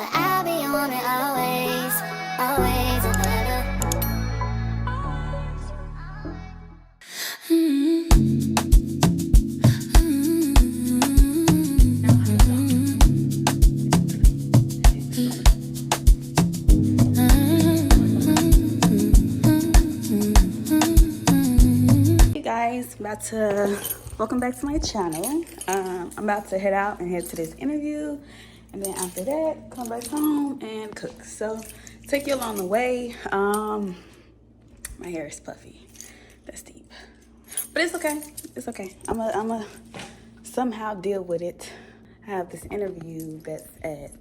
but I'll be on it always, always and ever. Hey guys, welcome back to my channel. I'm about to head out and head to this interview, and then after that come back home and cook. So take you along the way. My hair is puffy, that's deep, but it's okay. It's okay. I'm somehow deal with it. I have this interview that's at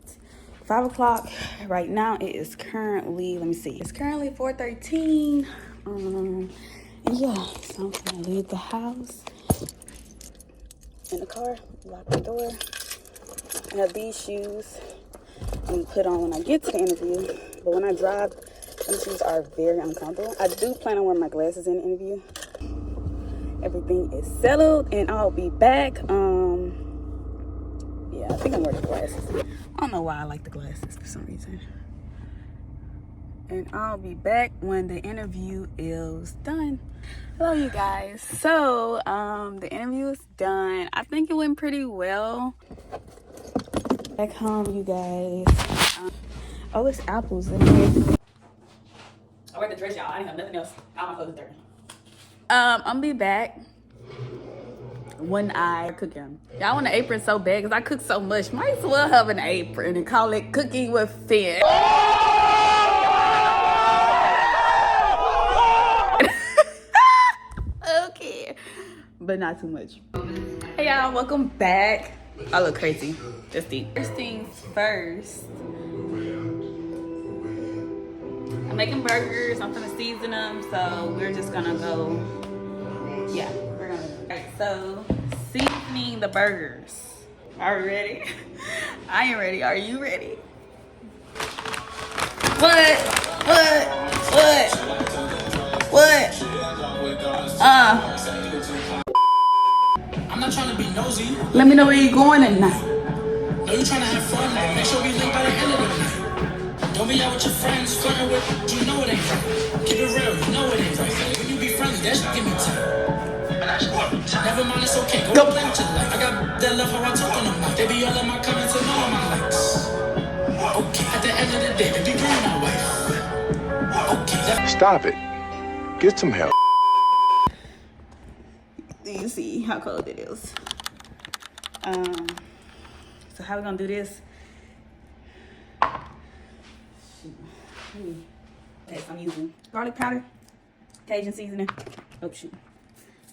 5 o'clock. Right now it is currently, let me see, it's currently 4:13. And yeah, so I'm gonna leave the house in the car, lock the door. I have these shoes I'm gonna put on when I get to the interview, but when I drive, these shoes are very uncomfortable. I do plan on wearing my glasses in the interview. Everything is settled and I'll be back. Yeah, I think I'm wearing the glasses. I don't know why I like the glasses for some reason. And I'll be back when the interview is done. Hello you guys. So the interview is done. I think it went pretty well. Back home, you guys. Oh, it's apples in here. I wear the dress, y'all. I didn't have nothing else. All my clothes dirty. I'm gonna be back when I cook them. Y'all want an apron so bad because I cook so much. Might as well have an apron and call it Cooking with Finn. Okay, but not too much. Hey y'all, welcome back. I look crazy. Just deep. First things first. I'm making burgers. I'm gonna season them, so we're just gonna go. Yeah, we're gonna. Alright, so seasoning the burgers. Are we ready? I am ready. Are you ready? What? I'm not trying to be nosy. Let me know where you're going at night. No, you trying to have fun. Make sure we link by the end of the night. Don't be out with your friends, flirting with you know it ain't right. Keep it real, you know it ain't right. When you be friendly, that should give me time. Never mind, it's okay. Go play with your life. I got that love how I talk on the mic. They be all in my comments and all of my likes. Okay, at the end of the day, baby girl, my wife. Okay, Stop it. Get some help. Do you see how cold it is? So how we gonna do this? Okay, so I'm using garlic powder, Cajun seasoning. Oh shoot.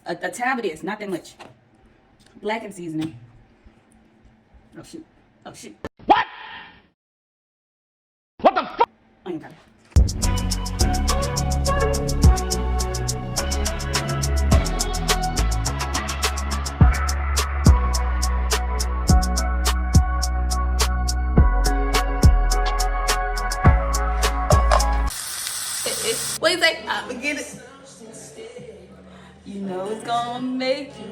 A tab of this, not that much. Blackened seasoning. Oh shoot. Oh shoot. What? What the fuck? Onion powder. What do you say? I'ma get it. You know it's gonna make you.